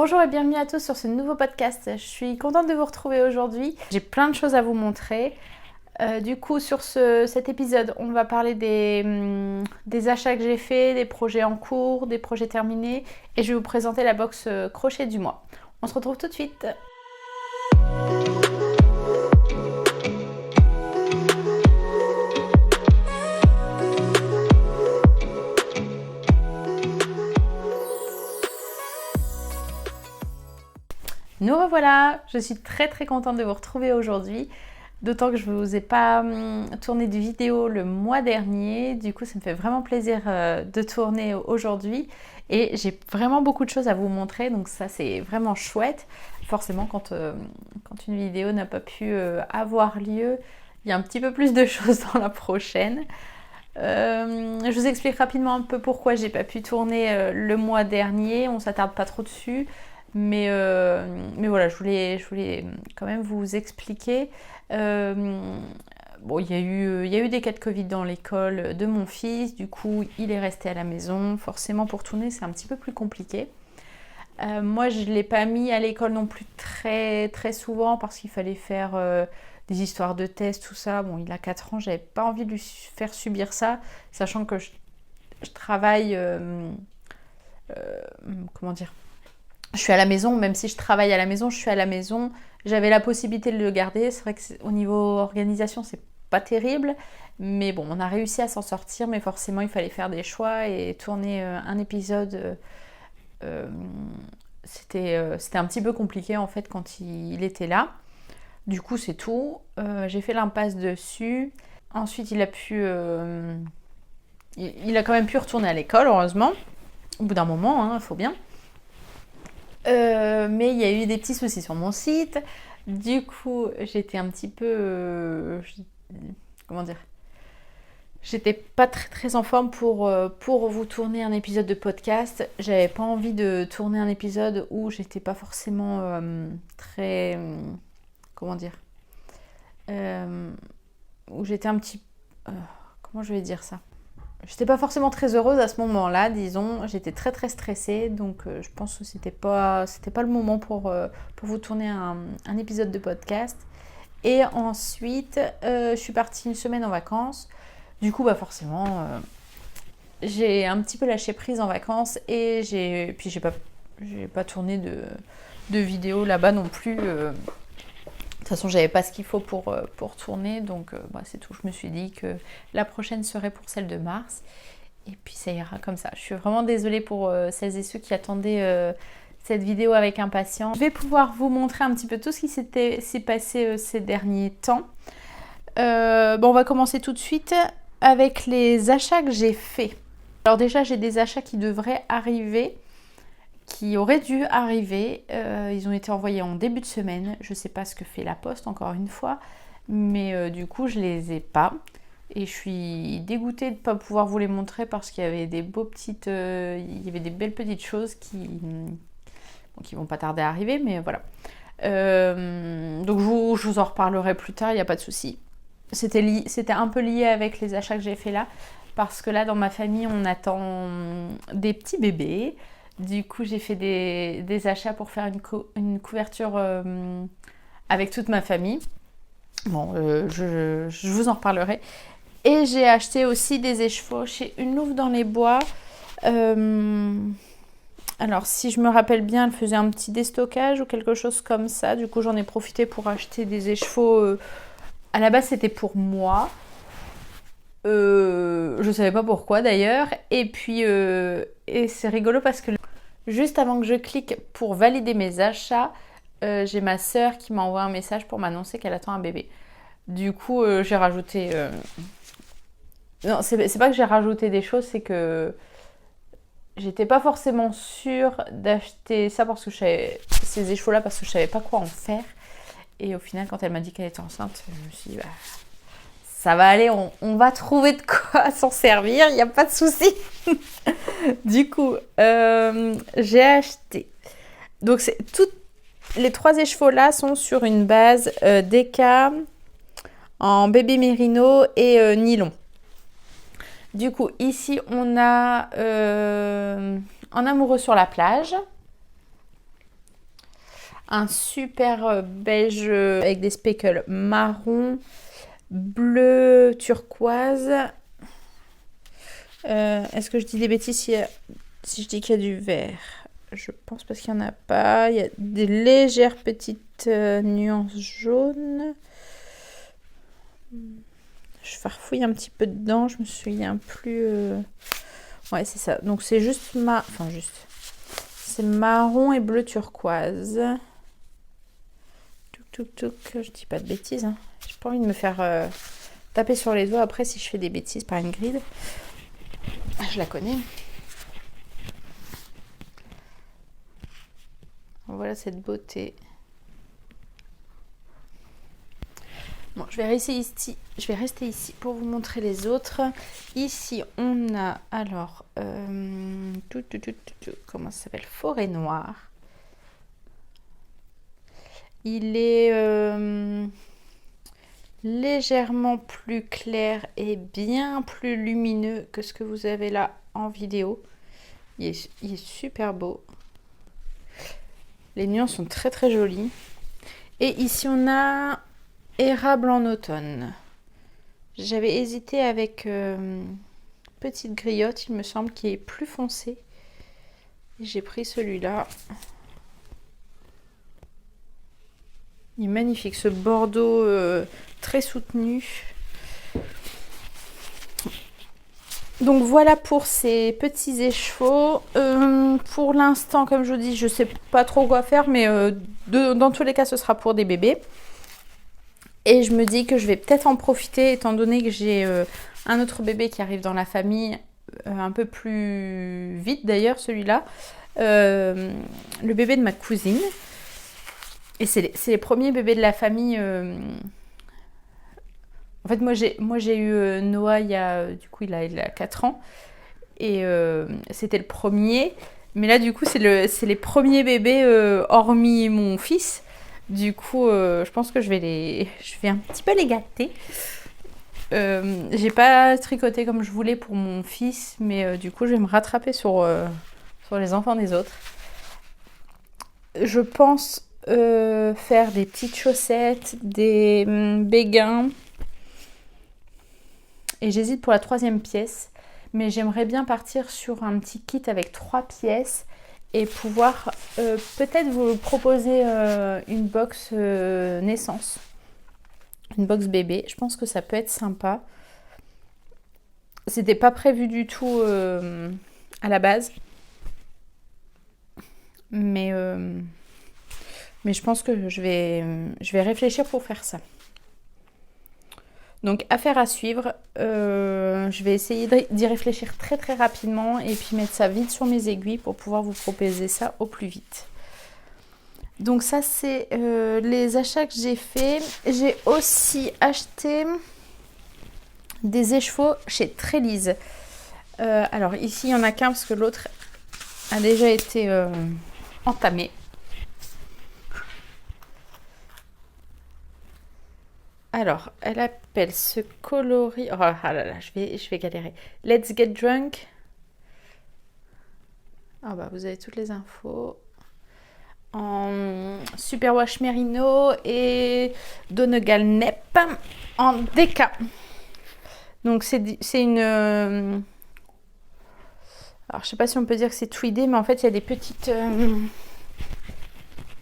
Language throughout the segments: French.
Bonjour et bienvenue à tous sur ce nouveau podcast. Je suis contente de vous retrouver aujourd'hui. J'ai plein de choses à vous montrer. Du coup, sur cet épisode, on va parler des achats que j'ai faits, des projets en cours, des projets terminés. Et je vais vous présenter la box crochet du mois. On se retrouve tout de suite. Nous revoilà, je suis très contente de vous retrouver aujourd'hui, d'autant que je ne vous ai pas tourné de vidéo le mois dernier, du coup ça me fait vraiment plaisir de tourner aujourd'hui et j'ai vraiment beaucoup de choses à vous montrer, donc ça c'est vraiment chouette. Forcément quand une vidéo n'a pas pu avoir lieu, il y a un petit peu plus de choses dans la prochaine. Je vous explique rapidement un peu pourquoi j'ai pas pu tourner le mois dernier, on s'attarde pas trop dessus. Mais voilà, je voulais quand même vous expliquer. Bon, il y a eu des cas de Covid dans l'école de mon fils, du coup il est resté à la maison. Forcément pour tourner c'est un petit peu plus compliqué. Moi je ne l'ai pas mis à l'école non plus très souvent parce qu'il fallait faire des histoires de tests, tout ça. Bon, il a 4 ans, j'avais pas envie de lui faire subir ça, sachant que je travaille... comment dire ? Je suis à la maison, même si je travaille à la maison, je suis à la maison. J'avais la possibilité de le garder. C'est vrai qu'au niveau organisation, c'est pas terrible. Mais bon, on a réussi à s'en sortir. Mais forcément, il fallait faire des choix et tourner un épisode. C'était un petit peu compliqué en fait quand il était là. Du coup, c'est tout. J'ai fait l'impasse dessus. Ensuite, il a quand même pu retourner à l'école, heureusement. Au bout d'un moment, il faut bien. Mais il y a eu des petits soucis sur mon site. Du coup, j'étais un petit peu... comment dire ? J'étais pas très en forme pour vous tourner un épisode de podcast. J'avais pas envie de tourner un épisode où j'étais pas forcément très... comment dire ? Où j'étais un petit... comment je vais dire ça ? J'étais pas forcément très heureuse à ce moment-là, disons. J'étais très stressée, donc je pense que c'était pas le moment pour vous tourner un épisode de podcast. Et ensuite, je suis partie une semaine en vacances. Du coup, forcément, j'ai un petit peu lâché prise en vacances et j'ai pas tourné de vidéo là-bas non plus. De toute façon, j'avais pas ce qu'il faut pour tourner, donc c'est tout. Je me suis dit que la prochaine serait pour celle de mars. Et puis ça ira comme ça. Je suis vraiment désolée pour celles et ceux qui attendaient cette vidéo avec impatience. Je vais pouvoir vous montrer un petit peu tout ce qui s'est passé ces derniers temps. On va commencer tout de suite avec les achats que j'ai faits. Alors déjà, j'ai des achats qui devraient arriver, qui auraient dû arriver. Ils ont été envoyés en début de semaine. Je ne sais pas ce que fait la poste, encore une fois. Mais du coup, je ne les ai pas. Et je suis dégoûtée de ne pas pouvoir vous les montrer parce qu'il y avait des belles petites choses qui vont pas tarder à arriver. Mais voilà. Donc je vous en reparlerai plus tard, il n'y a pas de souci. C'était un peu lié avec les achats que j'ai fait là. Parce que là, dans ma famille, on attend des petits bébés. Du coup, j'ai fait des achats pour faire une couverture avec toute ma famille. Bon, je vous en reparlerai. Et j'ai acheté aussi des écheveaux chez Une Louve dans les Bois. Alors, si je me rappelle bien, elle faisait un petit déstockage ou quelque chose comme ça. Du coup, j'en ai profité pour acheter des écheveaux. À la base, c'était pour moi. Je savais pas pourquoi d'ailleurs. Et puis, et c'est rigolo parce que juste avant que je clique pour valider mes achats, j'ai ma sœur qui m'a envoyé un message pour m'annoncer qu'elle attend un bébé. Du coup, j'ai rajouté... Non, c'est pas que j'ai rajouté des choses, c'est que j'étais pas forcément sûre d'acheter ça parce que ces écheveaux-là parce que je savais pas quoi en faire. Et au final, quand elle m'a dit qu'elle était enceinte, je me suis dit, ça va aller, on va trouver de quoi s'en servir, il n'y a pas de souci. Du coup, j'ai acheté. Donc, les 3 écheveaux là sont sur une base DK en bébé mérino et nylon. Du coup, ici, on a En amoureux sur la plage. un super beige avec des speckles marron, bleu turquoise. Est-ce que je dis des bêtises si je dis qu'il y a du vert? Je pense parce qu'il n'y en a pas. Il y a des légères petites nuances jaunes. Je farfouille un petit peu dedans, je me souviens plus. Ouais, c'est ça. Donc c'est juste c'est marron et bleu turquoise. Je dis pas de bêtises. Hein. J'ai pas envie de me faire taper sur les doigts après si je fais des bêtises par Ingrid. Je la connais. Voilà cette beauté. Bon, je vais rester ici pour vous montrer les autres. Ici, on a alors comment ça s'appelle? Forêt Noire. Il est légèrement plus clair et bien plus lumineux que ce que vous avez là en vidéo. Il est super beau. Les nuances sont très très jolies. Et ici, on a Érable en automne. J'avais hésité avec Petite Griotte, il me semble, qui est plus foncé. J'ai pris celui-là. Il est magnifique, ce bordeaux très soutenu. Donc voilà pour ces petits échevaux. Pour l'instant, comme je vous dis, je sais pas trop quoi faire, mais dans tous les cas, ce sera pour des bébés. Et je me dis que je vais peut-être en profiter, étant donné que j'ai un autre bébé qui arrive dans la famille, un peu plus vite d'ailleurs, celui-là. Le bébé de ma cousine. Et c'est les premiers bébés de la famille. En fait, moi j'ai eu Noah du coup il a 4 ans. Et c'était le premier. Mais là, du coup, c'est les premiers bébés hormis mon fils. Du coup, je pense que je vais un petit peu les gâter. J'ai pas tricoté comme je voulais pour mon fils, mais du coup, je vais me rattraper sur les enfants des autres. Je pense faire des petites chaussettes, des béguins. Et j'hésite pour la 3e pièce. Mais j'aimerais bien partir sur un petit kit avec 3 pièces. Et pouvoir peut-être vous proposer une box naissance. Une box bébé. Je pense que ça peut être sympa. C'était pas prévu du tout à la base. Mais je pense que je vais réfléchir pour faire ça. Donc, affaire à suivre. Je vais essayer d'y réfléchir très très rapidement et puis mettre ça vite sur mes aiguilles pour pouvoir vous proposer ça au plus vite. Donc ça, c'est les achats que j'ai faits. J'ai aussi acheté des écheveaux chez Trélise. Alors ici, il n'y en a qu'un parce que l'autre a déjà été entamé. Alors, elle appelle ce coloris... Oh là là, je vais galérer. Let's Get Drunk. Ah bah, vous avez toutes les infos. En Superwash Merino et Donegal Nep en DK. Donc, c'est une... Alors, je sais pas si on peut dire que c'est tweedé, mais en fait, il y a des petites... Vous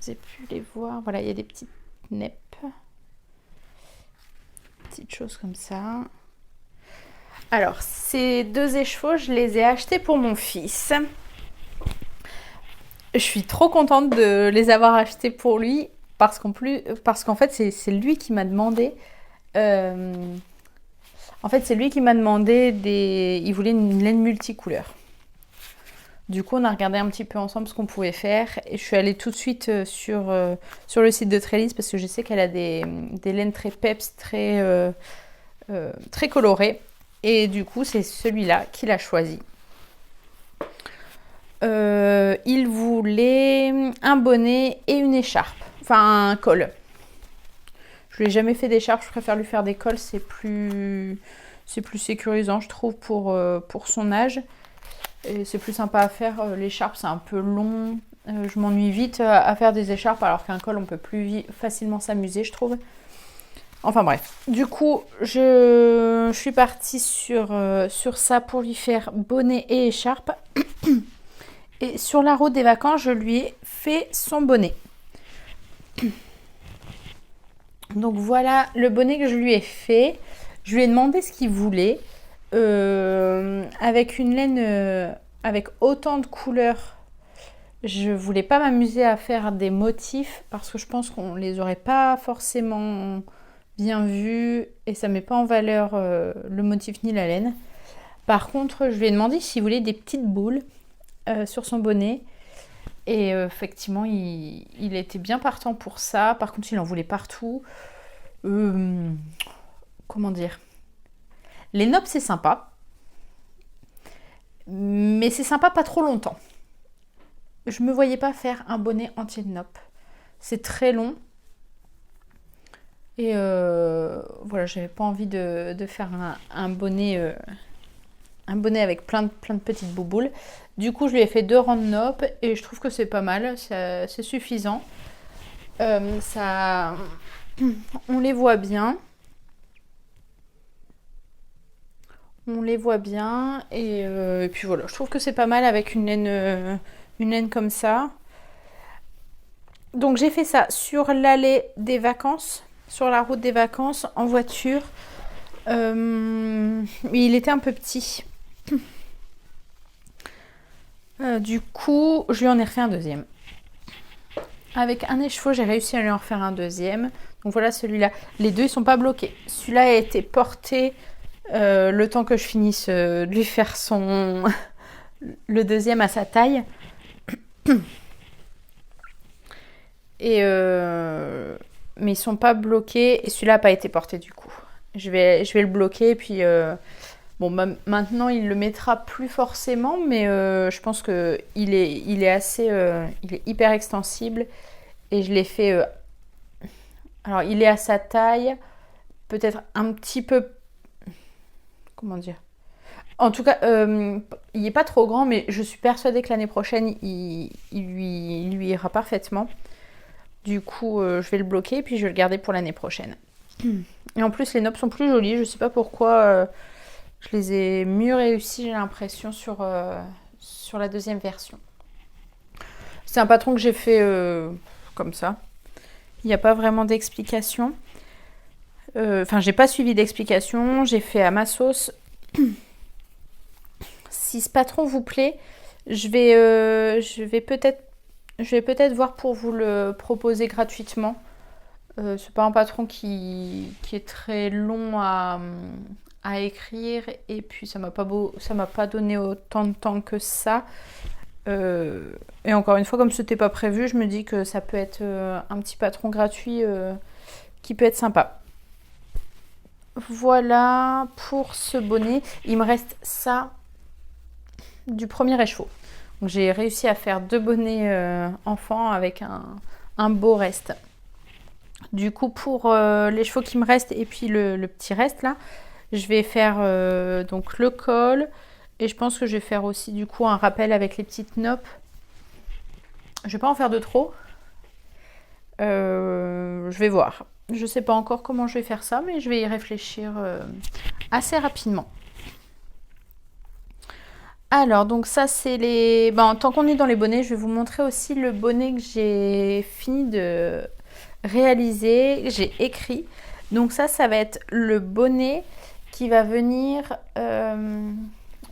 avez pu les voir. Voilà, il y a des petites neppes. Petites choses comme ça. Alors, ces 2 écheveaux, je les ai achetés pour mon fils. Je suis trop contente de les avoir achetés pour lui parce qu'en fait, c'est lui qui m'a demandé. En fait, c'est lui qui m'a demandé il voulait une laine multicouleur. Du coup, on a regardé un petit peu ensemble ce qu'on pouvait faire et je suis allée tout de suite sur le site de Trélise parce que je sais qu'elle a des laines très peps, très colorées. Et du coup, c'est celui-là qu'il a choisi. Il voulait un bonnet et une écharpe, enfin un col. Je lui ai jamais fait d'écharpe, je préfère lui faire des cols, c'est plus sécurisant, je trouve, pour son âge. Et c'est plus sympa à faire. L'écharpe, c'est un peu long. Je m'ennuie vite à faire des écharpes alors qu'un col on peut plus facilement s'amuser je trouve. Enfin bref, du coup je suis partie sur ça pour lui faire bonnet et écharpe. Et sur la route des vacances je lui ai fait son bonnet. Donc voilà le bonnet que je lui ai fait. Je lui ai demandé ce qu'il voulait. Avec une laine avec autant de couleurs, je voulais pas m'amuser à faire des motifs parce que je pense qu'on les aurait pas forcément bien vus et ça met pas en valeur le motif ni la laine. Par contre, je lui ai demandé s'il voulait des petites boules sur son bonnet. Et effectivement, il était bien partant pour ça. Par contre, il en voulait partout. Comment dire ? Les noppes, c'est sympa. Mais c'est sympa pas trop longtemps. Je me voyais pas faire un bonnet entier de noppes. C'est très long. Et voilà, j'avais pas envie de faire un bonnet avec plein de petites bouboules. Du coup, je lui ai fait 2 rangs de noppes et je trouve que c'est pas mal, c'est suffisant. Ça, on les voit bien. On les voit bien et puis voilà, je trouve que c'est pas mal avec une laine comme ça. Donc j'ai fait ça sur l'allée des vacances, sur la route des vacances en voiture. Il était un peu petit. Du coup, je lui en ai refait un deuxième. Avec un écheveau, j'ai réussi à lui en refaire un deuxième. Donc voilà celui-là. Les deux, ils sont pas bloqués. Celui-là a été porté le temps que je finisse de lui faire le deuxième à sa taille. Et mais ils sont pas bloqués et celui-là n'a pas été porté du coup. Je vais le bloquer et puis bon maintenant il le mettra plus forcément mais je pense que il est assez il est hyper extensible et je l'ai fait alors il est à sa taille, peut-être un petit peu comment dire. En tout cas, il n'est pas trop grand, mais je suis persuadée que l'année prochaine, il lui ira parfaitement. Du coup, je vais le bloquer et puis je vais le garder pour l'année prochaine. Et en plus, les noppes sont plus jolies. Je ne sais pas pourquoi je les ai mieux réussies, j'ai l'impression, sur la deuxième version. C'est un patron que j'ai fait comme ça. Il n'y a pas vraiment d'explication. Enfin, j'ai pas suivi d'explication. J'ai fait à ma sauce. Si ce patron vous plaît, je vais peut-être voir pour vous le proposer gratuitement. C'est pas un patron qui est très long à écrire et puis ça m'a pas donné autant de temps que ça. Et encore une fois, comme c'était pas prévu, je me dis que ça peut être un petit patron gratuit qui peut être sympa. Voilà pour ce bonnet. Il me reste ça du premier écheveau. Donc j'ai réussi à faire 2 bonnets enfants avec un beau reste. Du coup pour les chevaux qui me restent et puis le petit reste là, je vais faire donc le col et je pense que je vais faire aussi du coup un rappel avec les petites noppes. Je vais pas en faire de trop. Je vais voir. Je sais pas encore comment je vais faire ça, mais je vais y réfléchir assez rapidement. Alors, donc ça, c'est les... Bon, tant qu'on est dans les bonnets, je vais vous montrer aussi le bonnet que j'ai fini de réaliser, que j'ai écrit. Donc ça va être le bonnet qui va venir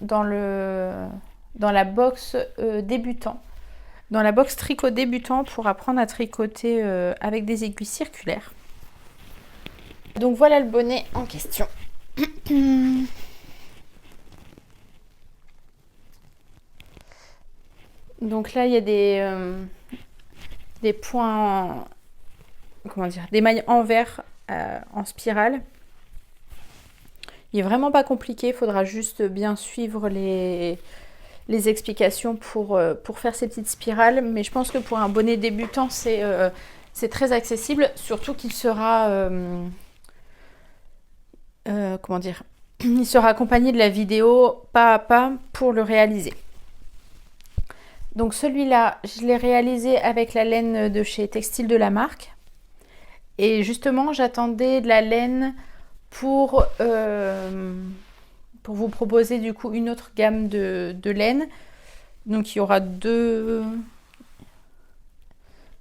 dans la box débutant. Dans la box tricot débutant pour apprendre à tricoter avec des aiguilles circulaires. Donc voilà le bonnet en question. Donc là, il y a des points, comment dire, des mailles envers en spirale. Il est vraiment pas compliqué, il faudra juste bien suivre les explications pour faire ces petites spirales. Mais je pense que pour un bonnet débutant, c'est très accessible, surtout qu'il sera, comment dire, il sera accompagné de la vidéo pas à pas pour le réaliser. Donc celui-là, je l'ai réalisé avec la laine de chez Textile de la Marque. Et justement, j'attendais de la laine pour vous proposer du coup une autre gamme de laine. Donc il y aura deux...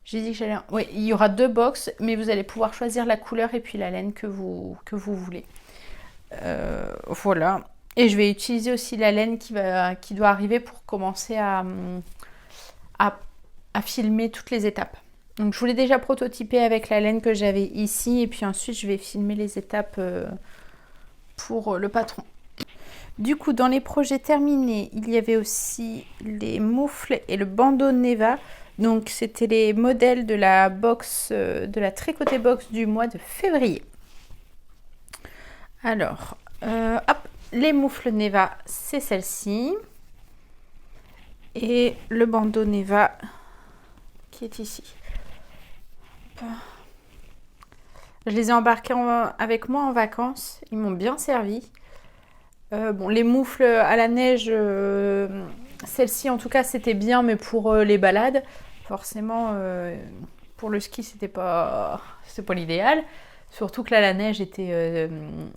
J'ai dit que j'allais... Oui, il y aura 2 box, mais vous allez pouvoir choisir la couleur et puis la laine que vous voulez. Voilà. Et je vais utiliser aussi la laine qui doit arriver pour commencer à filmer toutes les étapes. Donc je voulais déjà prototyper avec la laine que j'avais ici et puis ensuite je vais filmer les étapes pour le patron. Du coup, dans les projets terminés, il y avait aussi les moufles et le bandeau Neva. Donc c'était les modèles de la box, de la tricoté box du mois de février. Alors, hop, les moufles Neva, c'est celle-ci. Et le bandeau Neva qui est ici. Je les ai embarqués avec moi en vacances. Ils m'ont bien servi. Bon, les moufles à la neige, celle-ci en tout cas c'était bien, mais pour les balades, forcément pour le ski c'était pas l'idéal. Surtout que là la neige était,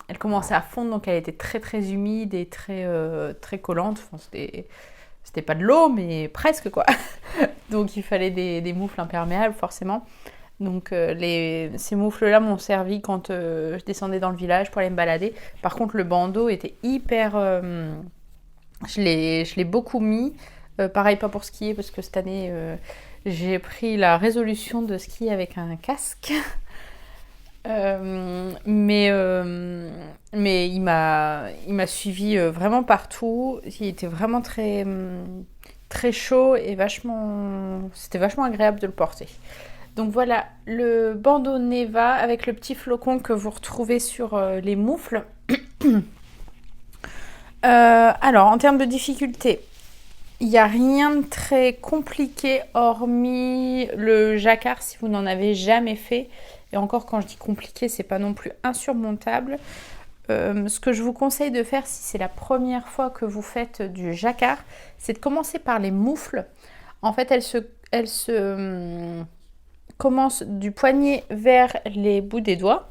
elle commençait à fondre, donc elle était très très humide et très collante. Enfin, c'était pas de l'eau, mais presque quoi. Donc il fallait des moufles imperméables forcément. Donc ces moufles-là m'ont servi quand je descendais dans le village pour aller me balader. Par contre, le bandeau était hyper... je l'ai beaucoup mis. Pareil, pas pour skier, parce que cette année, j'ai pris la résolution de skier avec un casque. Mais il m'a suivi vraiment partout. Il était vraiment très, très chaud et c'était vachement agréable de le porter. Donc voilà, le bandeau Neva avec le petit flocon que vous retrouvez sur les moufles. Alors, en termes de difficulté, il n'y a rien de très compliqué hormis le jacquard si vous n'en avez jamais fait. Et encore, quand je dis compliqué, c'est pas non plus insurmontable. Ce que je vous conseille de faire si c'est la première fois que vous faites du jacquard, c'est de commencer par les moufles. En fait, elles se commence du poignet vers les bouts des doigts.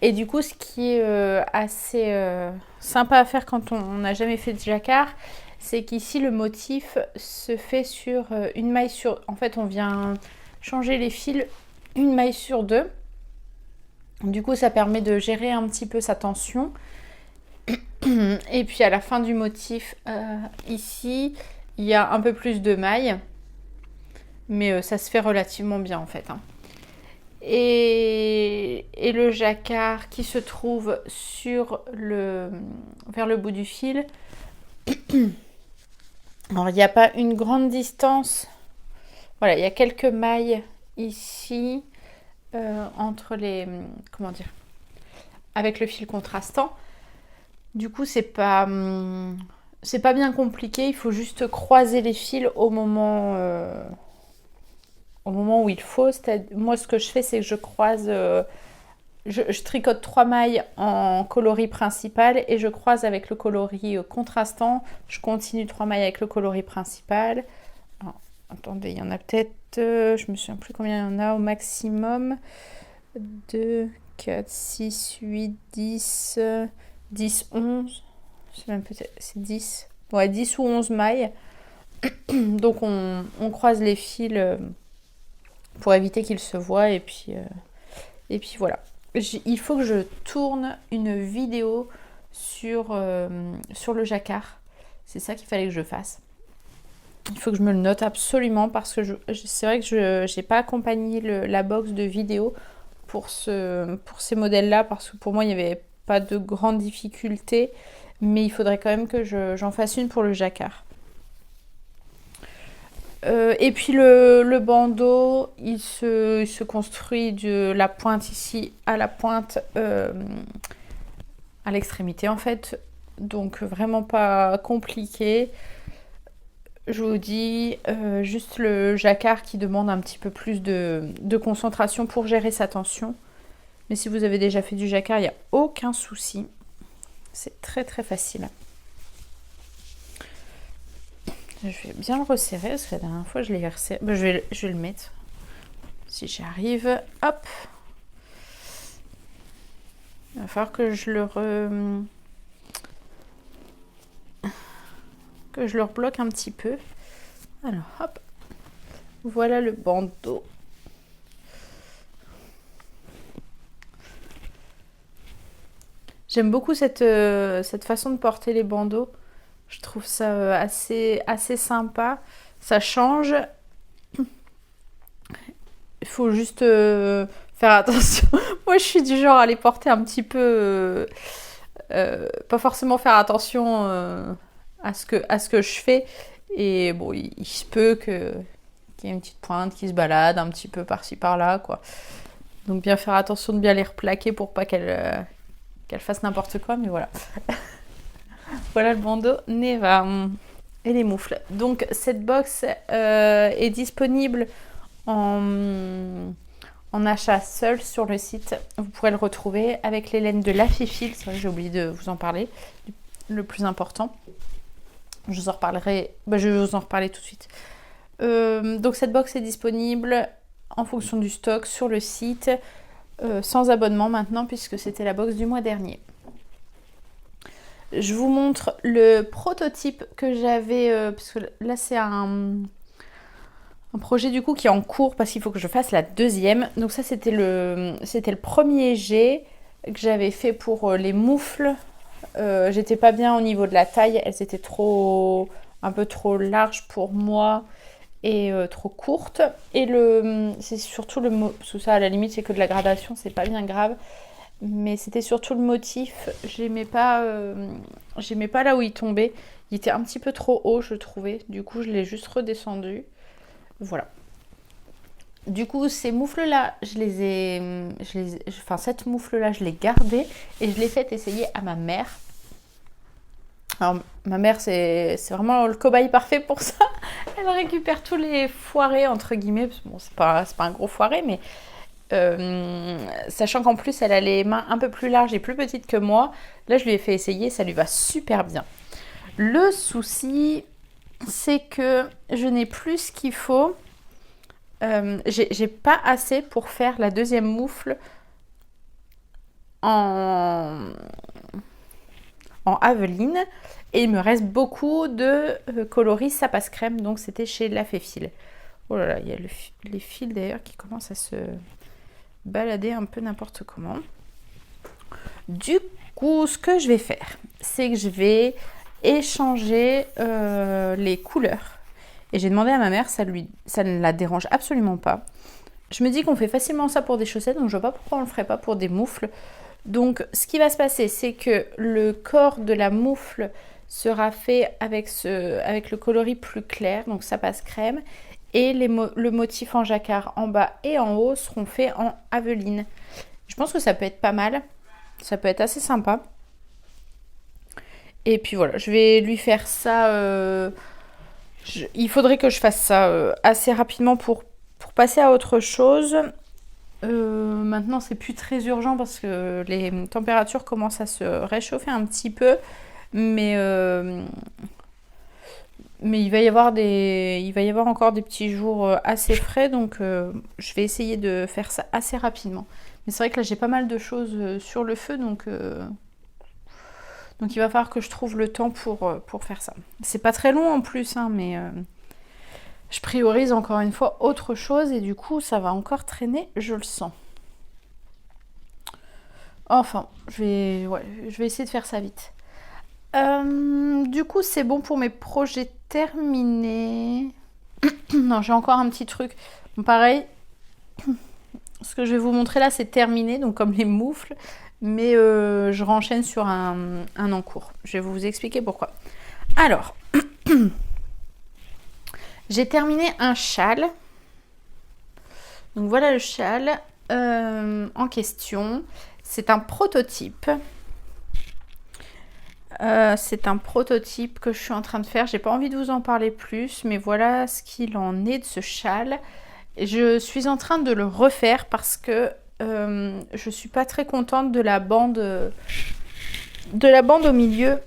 Et du coup, ce qui est assez sympa à faire quand on n'a jamais fait de jacquard, c'est qu'ici, le motif se fait sur une maille sur... En fait, on vient changer les fils une maille sur 2. Du coup, ça permet de gérer un petit peu sa tension. Et puis, à la fin du motif, ici, il y a un peu plus de mailles. Mais ça se fait relativement bien en fait. Et le jacquard qui se trouve vers le bout du fil. Alors il n'y a pas une grande distance. Voilà, il y a quelques mailles ici entre les... Comment dire, avec le fil contrastant. Du coup, c'est pas bien compliqué. Il faut juste croiser les fils au moment où il faut. Moi, ce que je fais, c'est que je croise... je tricote 3 mailles en coloris principal et je croise avec le coloris contrastant. Je continue 3 mailles avec le coloris principal. Alors, attendez, il y en a peut-être... je me souviens plus combien il y en a au maximum. 2, 4, 6, 8, 10, 10, 11. C'est 10. Ouais, 10 ou 11 mailles. Donc, on croise les fils pour éviter qu'ils se voient. Et puis voilà. Il faut que je tourne une vidéo sur le jacquard. C'est ça qu'il fallait que je fasse. Il faut que je me le note absolument parce que c'est vrai que je n'ai pas accompagné la box de vidéo pour ces modèles-là parce que pour moi, il n'y avait pas de grandes difficultés. Mais il faudrait quand même que j'en fasse une pour le jacquard. Et puis le bandeau, il se construit de la pointe ici à la pointe à l'extrémité en fait. Donc vraiment pas compliqué. Je vous dis juste le jacquard qui demande un petit peu plus de concentration pour gérer sa tension. Mais si vous avez déjà fait du jacquard, il n'y a aucun souci. C'est très très facile. Je vais bien le resserrer parce que la dernière fois je l'ai resserré. Ben, je vais le mettre si j'y arrive. Hop. Il va falloir que je le rebloque un petit peu. Alors hop. Voilà le bandeau. J'aime beaucoup cette façon de porter les bandeaux. Je trouve ça assez sympa. Ça change. Il faut juste faire attention. Moi, je suis du genre à les porter un petit peu... pas forcément faire attention à ce que je fais. Et bon, il se peut qu'il y ait une petite pointe qui se balade un petit peu par-ci par-là, quoi. Donc bien faire attention de bien les replaquer pour pas qu'elle fasse n'importe quoi, mais voilà. Voilà le bandeau Neva et les moufles. Donc cette box est disponible en achat seul sur le site. Vous pourrez le retrouver avec les laines de La Fifile. C'est vrai que j'ai oublié de vous en parler. Le plus important. Je vous en reparlerai. Je vais vous en reparler tout de suite. Donc cette box est disponible en fonction du stock sur le site. Sans abonnement maintenant puisque c'était la box du mois dernier. Je vous montre le prototype que j'avais, parce que là c'est un projet du coup qui est en cours parce qu'il faut que je fasse la deuxième. Donc ça c'était le premier jet que j'avais fait pour les moufles. J'étais pas bien au niveau de la taille, elles étaient un peu trop larges pour moi et trop courtes. Et c'est surtout parce que ça à la limite c'est que de la gradation, c'est pas bien grave. Mais c'était surtout le motif. J'aimais pas là où il tombait. Il était un petit peu trop haut, je trouvais. Du coup, je l'ai juste redescendu. Voilà. Du coup, ces moufles-là, cette moufle-là, je l'ai gardée et je l'ai fait essayer à ma mère. Alors, ma mère, c'est vraiment le cobaye parfait pour ça. Elle récupère tous les foirés, entre guillemets. Bon, c'est pas un gros foiré, mais... sachant qu'en plus elle a les mains un peu plus larges et plus petites que moi, là je lui ai fait essayer, ça lui va super bien. Le souci c'est que je n'ai plus ce qu'il faut, j'ai pas assez pour faire la deuxième moufle en Aveline et il me reste beaucoup de coloris ça passe crème, donc c'était chez La Fifile. Oh là là, il y a les fils d'ailleurs qui commencent à se balader un peu n'importe comment. Du coup, ce que je vais faire, c'est que je vais échanger les couleurs. Et j'ai demandé à ma mère, ça ne la dérange absolument pas. Je me dis qu'on fait facilement ça pour des chaussettes, donc je vois pas pourquoi on le ferait pas pour des moufles. Donc, ce qui va se passer, c'est que le corps de la moufle sera fait avec le coloris plus clair, donc ça passe crème. Et le motif en jacquard en bas et en haut seront faits en Aveline. Je pense que ça peut être pas mal. Ça peut être assez sympa. Et puis voilà, je vais lui faire ça. Il faudrait que je fasse ça assez rapidement pour passer à autre chose. Maintenant, c'est plus très urgent parce que les températures commencent à se réchauffer un petit peu. Mais il va y avoir encore des petits jours assez frais, donc je vais essayer de faire ça assez rapidement. Mais c'est vrai que là j'ai pas mal de choses sur le feu, donc il va falloir que je trouve le temps pour faire ça. C'est pas très long en plus, hein, mais je priorise encore une fois autre chose et du coup ça va encore traîner, je le sens. Enfin, je vais essayer de faire ça vite. Du coup, c'est bon pour mes projets terminés. Non, j'ai encore un petit truc. Bon, pareil, ce que je vais vous montrer là, c'est terminé, donc comme les moufles. Mais je renchaîne sur un en cours. Je vais vous expliquer pourquoi. Alors, j'ai terminé un châle. Donc voilà le châle en question. C'est un prototype. C'est un prototype que je suis en train de faire. J'ai pas envie de vous en parler plus, mais voilà ce qu'il en est de ce châle. Je suis en train de le refaire parce que je suis pas très contente de la bande au milieu.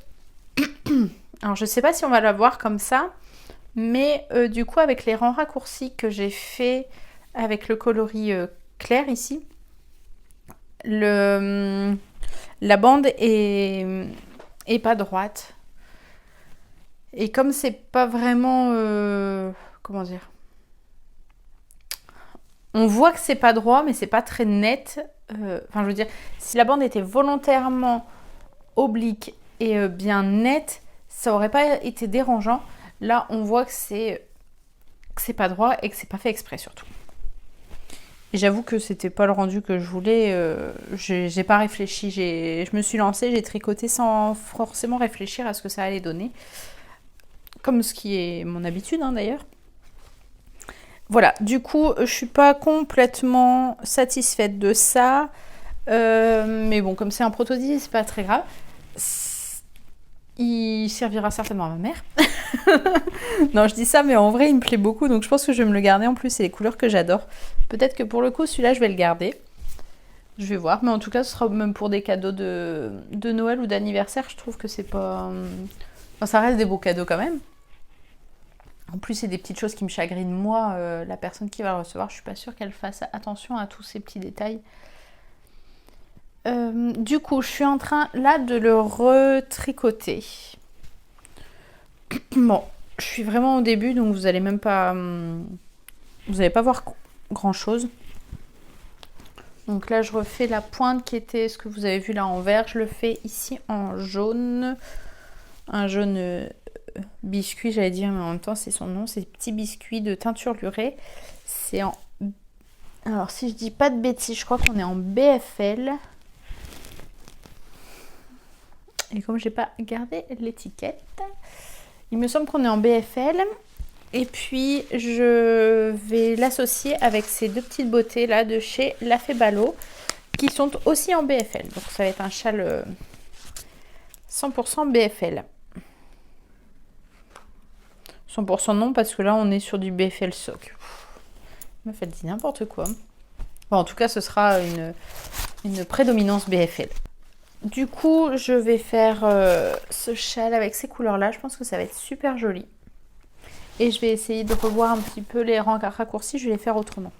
Alors je sais pas si on va la voir comme ça, Mais du coup, avec les rangs raccourcis que j'ai fait avec le coloris clair ici, la bande est pas droite. Et comme c'est pas vraiment... comment dire, on voit que c'est pas droit, mais c'est pas très net. Enfin, je veux dire, si la bande était volontairement oblique et bien nette, ça aurait pas été dérangeant. Là, on voit que c'est pas droit et que c'est pas fait exprès surtout. Et j'avoue que c'était pas le rendu que je voulais. J'ai pas réfléchi. Je me suis lancée, j'ai tricoté sans forcément réfléchir à ce que ça allait donner. Comme ce qui est mon habitude d'ailleurs. Voilà, du coup, je suis pas complètement satisfaite de ça. Mais bon, comme c'est un prototype, c'est pas très grave. Il servira certainement à ma mère. Non, je dis ça, mais en vrai, il me plaît beaucoup. Donc, je pense que je vais me le garder. En plus, c'est les couleurs que j'adore. Peut-être que pour le coup, celui-là, je vais le garder. Je vais voir. Mais en tout cas, ce sera même pour des cadeaux de Noël ou d'anniversaire. Je trouve que c'est pas... Enfin, ça reste des beaux cadeaux quand même. En plus, c'est des petites choses qui me chagrinent. Moi, la personne qui va le recevoir, je suis pas sûre qu'elle fasse attention à tous ces petits détails. Du coup, je suis en train là de le retricoter. Bon, je suis vraiment au début, donc vous allez même pas... vous n'allez pas voir grand chose. Donc là, je refais la pointe qui était ce que vous avez vu là en vert. Je le fais ici en jaune. Un jaune... biscuit, j'allais dire, mais en même temps c'est son nom, c'est petit biscuit de teinture lurée. C'est en... Alors si je dis pas de bêtises, je crois qu'on est en BFL. Et comme j'ai pas gardé l'étiquette, il me semble qu'on est en BFL. Et puis je vais l'associer avec ces deux petites beautés là de chez La Fée Ballot qui sont aussi en BFL. Donc ça va être un châle 100% BFL. 100% non, parce que là, on est sur du BFL sock. Me fait dit n'importe quoi. Bon, en tout cas, ce sera une prédominance BFL. Du coup, je vais faire ce châle avec ces couleurs-là. Je pense que ça va être super joli. Et je vais essayer de revoir un petit peu les rangs raccourcis. Je vais les faire autrement.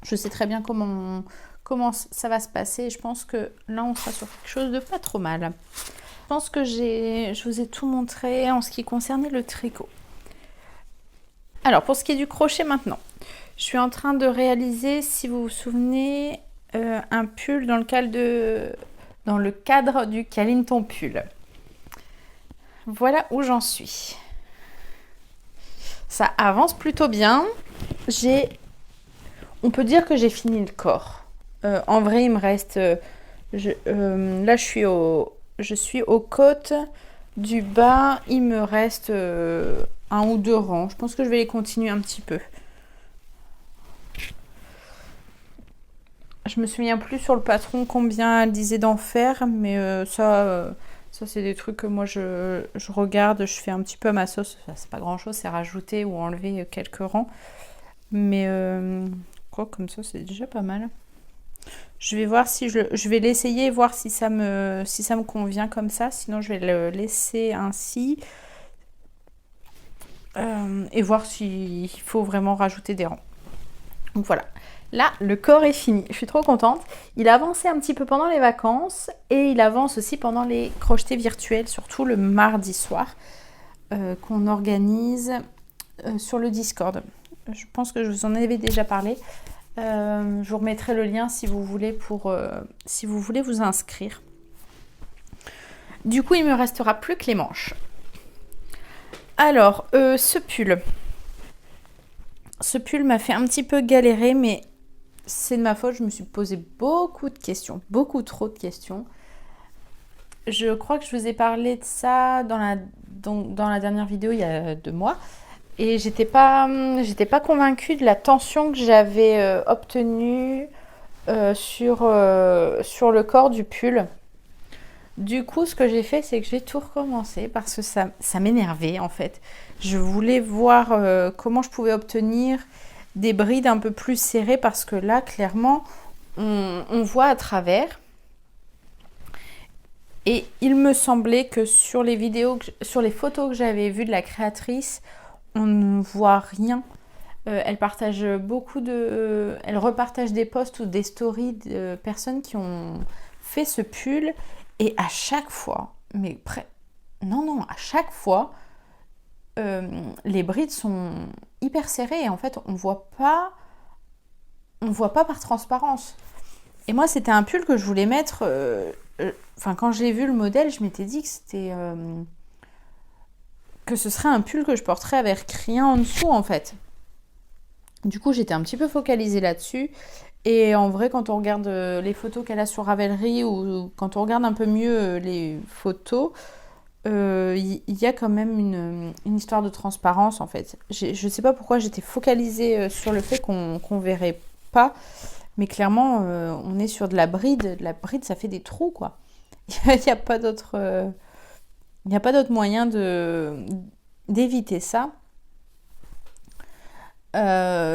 Je sais très bien comment ça va se passer. Je pense que là, on sera sur quelque chose de pas trop mal. Je pense que je vous ai tout montré en ce qui concernait le tricot. Alors, pour ce qui est du crochet maintenant, je suis en train de réaliser, si vous vous souvenez, un pull dans le cadre du Câline ton pull. Voilà où j'en suis. Ça avance plutôt bien. On peut dire que j'ai fini le corps. En vrai, il me reste... là, je suis aux côtes du bas. Il me reste... un ou deux rangs. Je pense que je vais les continuer un petit peu. Je me souviens plus sur le patron combien elle disait d'en faire, mais ça c'est des trucs que moi je regarde, je fais un petit peu à ma sauce. Enfin, c'est pas grand chose, c'est rajouter ou enlever quelques rangs. Mais quoi, comme ça c'est déjà pas mal. Je vais voir si je vais l'essayer, voir si ça me convient comme ça. Sinon je vais le laisser ainsi. Et voir s'il faut vraiment rajouter des rangs. Donc voilà, là le corps est fini, je suis trop contente. Il a avancé un petit peu pendant les vacances et il avance aussi pendant les crochetés virtuels, surtout le mardi soir qu'on organise sur le Discord. Je pense que je vous en avais déjà parlé. Je vous remettrai le lien si vous voulez si vous voulez vous inscrire. Du coup, il me restera plus que les manches. Alors, ce pull m'a fait un petit peu galérer, mais c'est de ma faute. Je me suis posé beaucoup de questions, beaucoup trop de questions. Je crois que je vous ai parlé de ça dans la dernière vidéo il y a 2 mois. Et j'étais pas convaincue de la tension que j'avais obtenue sur le corps du pull. Du coup, ce que j'ai fait, c'est que j'ai tout recommencé parce que ça m'énervait en fait. Je voulais voir comment je pouvais obtenir des brides un peu plus serrées parce que là, clairement, on voit à travers. Et il me semblait que sur les photos que j'avais vues de la créatrice, on ne voit rien. Elle partage elle repartage des posts ou des stories de personnes qui ont fait ce pull. Et à chaque fois, non, à chaque fois, les brides sont hyper serrées. Et en fait, on voit pas par transparence. Et moi, c'était un pull que je voulais mettre. Quand j'ai vu le modèle, je m'étais dit que ce serait un pull que je porterais avec rien en dessous, en fait. Du coup, j'étais un petit peu focalisée là-dessus. Et en vrai, quand on regarde les photos qu'elle a sur Ravelry ou quand on regarde un peu mieux les photos, il y a quand même une histoire de transparence, en fait. Je sais pas pourquoi j'étais focalisée sur le fait qu'on verrait pas. Mais clairement, on est sur de la bride. De la bride, ça fait des trous, quoi. Il n'y a pas d'autre moyen d'éviter ça.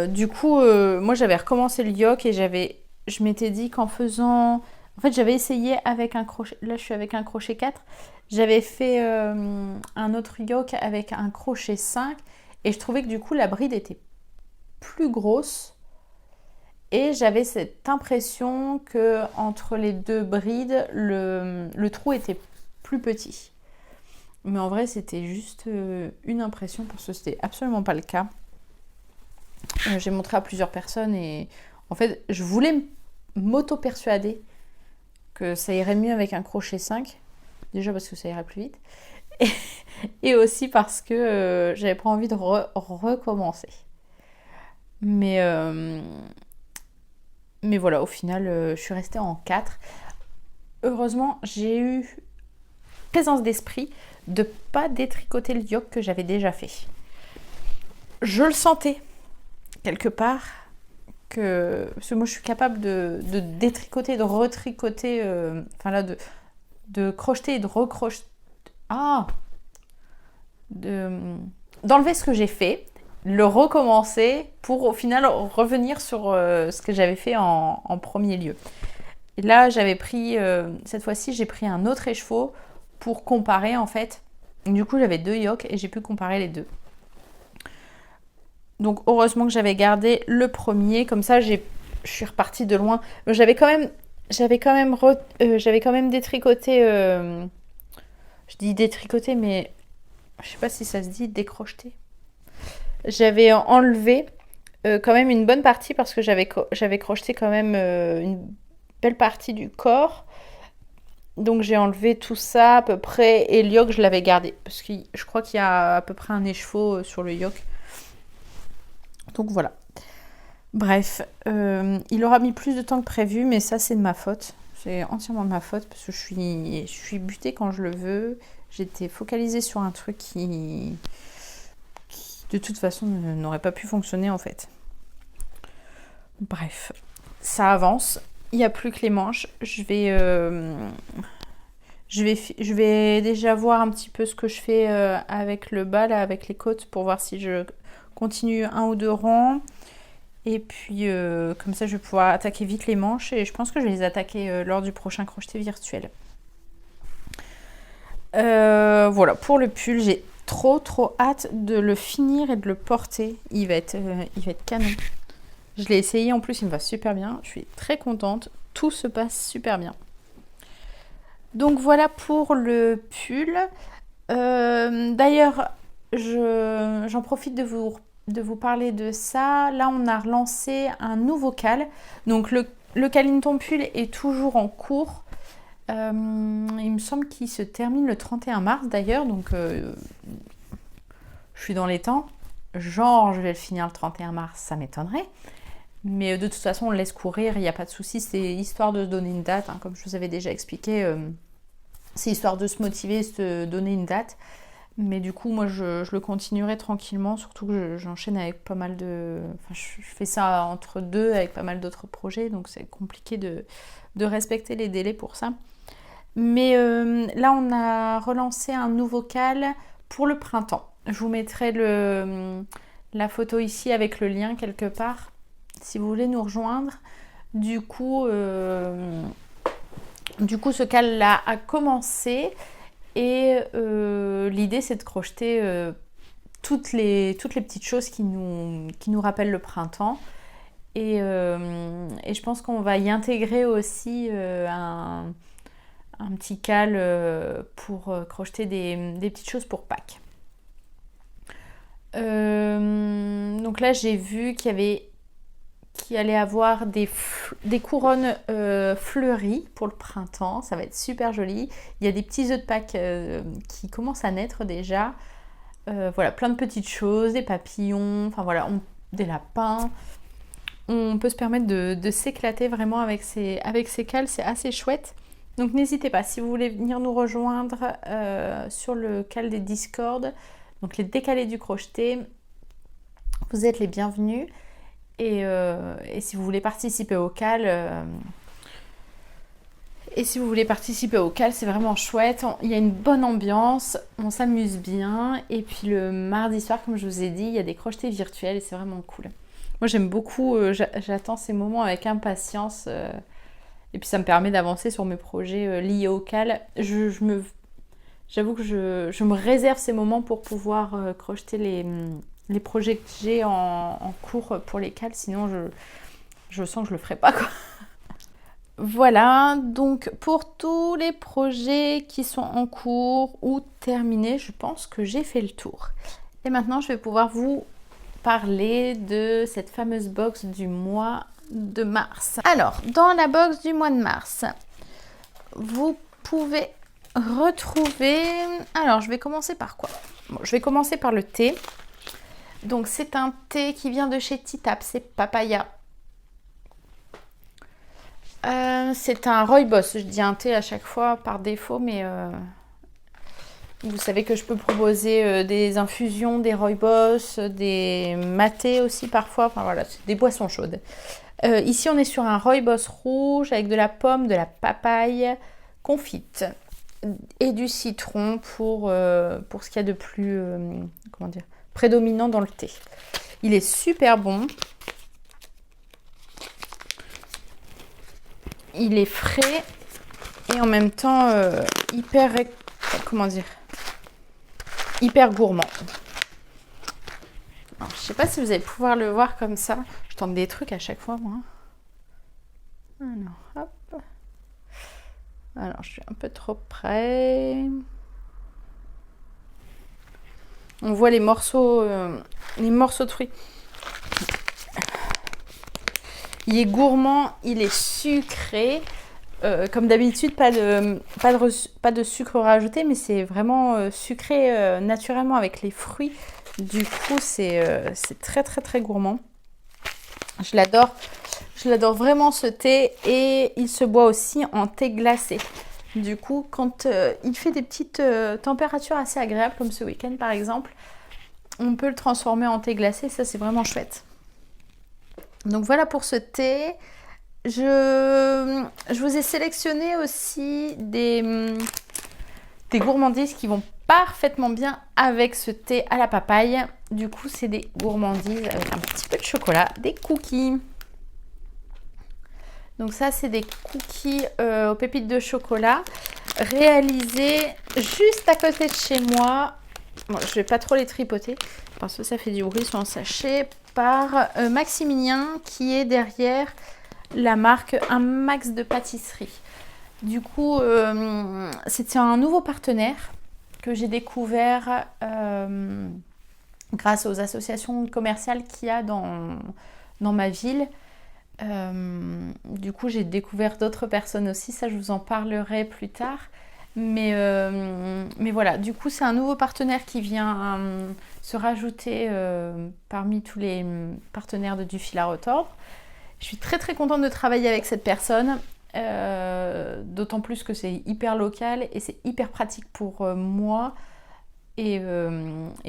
Du coup, moi j'avais recommencé le yoke et je m'étais dit qu'en faisant... En fait, j'avais essayé avec un crochet... Là, je suis avec un crochet 4. J'avais fait un autre yoke avec un crochet 5. Et je trouvais que du coup, la bride était plus grosse. Et j'avais cette impression que entre les deux brides, le trou était plus petit. Mais en vrai, c'était juste une impression parce que c'était absolument pas le cas. J'ai montré à plusieurs personnes et en fait, je voulais m'auto-persuader que ça irait mieux avec un crochet 5. Déjà parce que ça irait plus vite. Et aussi parce que j'avais pas envie de recommencer. Mais voilà, au final, je suis restée en 4. Heureusement, j'ai eu présence d'esprit de pas détricoter le yoke que j'avais déjà fait. Je le sentais quelque part parce que moi je suis capable de détricoter, de retricoter, de crocheter et de recrocheter. D'enlever ce que j'ai fait, le recommencer pour au final revenir sur ce que j'avais fait en premier lieu. Et là, j'avais pris, cette fois-ci, j'ai pris un autre écheveau pour comparer en fait. Du coup, j'avais 2 yokes et j'ai pu comparer les deux. Donc, heureusement que j'avais gardé le premier. Comme ça, je suis repartie de loin. J'avais quand même détricoté. Je dis détricoté, mais je sais pas si ça se dit décrocheté. J'avais enlevé quand même une bonne partie parce que j'avais crocheté quand même une belle partie du corps. Donc j'ai enlevé tout ça à peu près et le yoke je l'avais gardé parce que je crois qu'il y a à peu près un écheveau sur le yoke. Donc voilà. Bref, il aura mis plus de temps que prévu, mais ça c'est de ma faute. C'est entièrement de ma faute parce que je suis butée quand je le veux. J'étais focalisée sur un truc qui de toute façon n'aurait pas pu fonctionner en fait. Bref, ça avance. Il n'y a plus que les manches. Je vais déjà voir un petit peu ce que je fais avec le bas, là, avec les côtes, pour voir si je continue 1 ou 2 rangs. Et puis, comme ça, je vais pouvoir attaquer vite les manches. Et je pense que je vais les attaquer lors du prochain crocheté virtuel. Voilà, pour le pull, j'ai trop hâte de le finir et de le porter. Il va être canon. Je l'ai essayé en plus, il me va super bien. Je suis très contente. Tout se passe super bien. Donc voilà pour le pull. D'ailleurs, j'en profite de vous parler de ça. Là, on a relancé un nouveau cal. Donc le Calinton pull est toujours en cours. Il me semble qu'il se termine le 31 mars d'ailleurs. Donc je suis dans les temps. Genre, je vais le finir le 31 mars, ça m'étonnerait. Mais de toute façon, on le laisse courir, il n'y a pas de souci. C'est histoire de se donner une date, hein, comme je vous avais déjà expliqué. C'est histoire de se motiver, se donner une date. Mais du coup, moi, je le continuerai tranquillement. Surtout que j'enchaîne avec pas mal de... Enfin, je fais ça entre deux avec pas mal d'autres projets. Donc, c'est compliqué de respecter les délais pour ça. Mais là, on a relancé un nouveau cal pour le printemps. Je vous mettrai la photo ici avec le lien quelque part. Si vous voulez nous rejoindre, du coup, ce cal-là a commencé et l'idée c'est de crocheter toutes les petites choses qui nous rappellent le printemps. Et je pense qu'on va y intégrer aussi un petit cal pour crocheter des petites choses pour Pâques. Donc là, j'ai vu qu'il allait avoir des couronnes fleuries pour le printemps. Ça va être super joli. Il y a des petits œufs de Pâques qui commencent à naître déjà. Voilà, plein de petites choses, des papillons, enfin voilà, des lapins. On peut se permettre de s'éclater vraiment avec ces cales, c'est assez chouette. Donc n'hésitez pas, si vous voulez venir nous rejoindre sur le cal des Discord, donc les décalés du crocheté, vous êtes les bienvenus. Et si vous voulez participer au cal, c'est vraiment chouette. Il y a une bonne ambiance, on s'amuse bien. Et puis le mardi soir, comme je vous ai dit, il y a des crochetés virtuels et c'est vraiment cool. Moi, j'aime beaucoup, j'attends ces moments avec impatience. Et puis ça me permet d'avancer sur mes projets liés au cal. J'avoue que je me réserve ces moments pour pouvoir crocheter les projets que j'ai en cours pour les cales. Sinon, je sens que je le ferai pas, quoi. Voilà, donc pour tous les projets qui sont en cours ou terminés, je pense que j'ai fait le tour. Et maintenant, je vais pouvoir vous parler de cette fameuse box du mois de mars. Alors, dans la box du mois de mars, vous pouvez retrouver... Alors, je vais commencer par quoi? Bon, je vais commencer par le thé. Donc, c'est un thé qui vient de chez Titap, c'est Papaya. C'est un rooibos. Je dis un thé à chaque fois par défaut, mais vous savez que je peux proposer des infusions, des rooibos, des matés aussi parfois. Enfin voilà, c'est des boissons chaudes. Ici, on est sur un rooibos rouge avec de la pomme, de la papaye confite et du citron pour ce qu'il y a de plus prédominant dans le thé. Il est super bon. Il est frais et en même temps hyper gourmand. Alors, je sais pas si vous allez pouvoir le voir comme ça. Je tente des trucs à chaque fois, moi. Alors, hop. Alors, je suis un peu trop près. On voit les morceaux de fruits. Il est gourmand, il est sucré. Comme d'habitude, pas de sucre rajouté, mais c'est vraiment sucré naturellement avec les fruits. Du coup, c'est très très très gourmand. Je l'adore vraiment ce thé et il se boit aussi en thé glacé. Du coup, quand il fait des petites températures assez agréables, comme ce week-end par exemple, on peut le transformer en thé glacé, ça c'est vraiment chouette. Donc voilà pour ce thé. Je vous ai sélectionné aussi des gourmandises qui vont parfaitement bien avec ce thé à la papaye. Du coup, c'est des gourmandises avec un petit peu de chocolat, des cookies. Donc ça, c'est des cookies aux pépites de chocolat réalisés juste à côté de chez moi. Bon, je vais pas trop les tripoter parce que ça fait du bruit, ils sont en sachet, par Maximilien qui est derrière la marque Un Max de Pâtisserie. Du coup, c'était un nouveau partenaire que j'ai découvert grâce aux associations commerciales qu'il y a dans ma ville. Du coup, j'ai découvert d'autres personnes aussi, ça je vous en parlerai plus tard. Mais voilà, du coup, c'est un nouveau partenaire qui vient se rajouter parmi tous les partenaires du fil à retordre. Je suis très très contente de travailler avec cette personne, d'autant plus que c'est hyper local et c'est hyper pratique pour moi et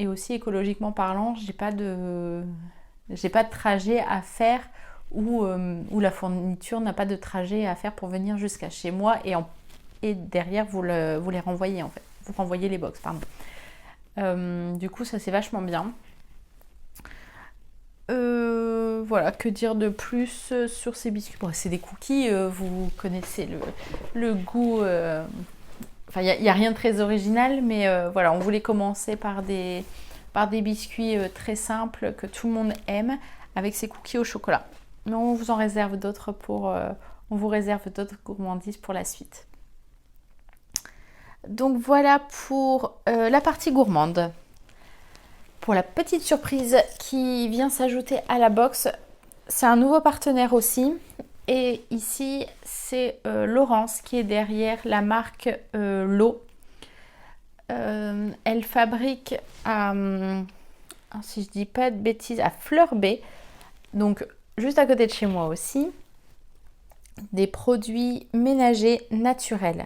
aussi écologiquement parlant, j'ai pas de trajet à faire ou la fourniture n'a pas de trajet à faire pour venir jusqu'à chez moi et derrière vous les renvoyez en fait, vous renvoyez les box, pardon. Du coup ça c'est vachement bien. Voilà, que dire de plus sur ces biscuits? Bon, c'est des cookies, vous connaissez le goût. Enfin, il n'y a rien de très original, mais voilà, on voulait commencer par des par des biscuits très simples que tout le monde aime avec ces cookies au chocolat. Mais on vous en réserve d'autres on vous réserve d'autres gourmandises pour la suite. Donc voilà pour la partie gourmande. Pour la petite surprise qui vient s'ajouter à la box, c'est un nouveau partenaire aussi. Et ici, c'est Laurence qui est derrière la marque L'eau. Elle fabrique si je dis pas de bêtises, à Fleur B, donc juste à côté de chez moi aussi, des produits ménagers naturels.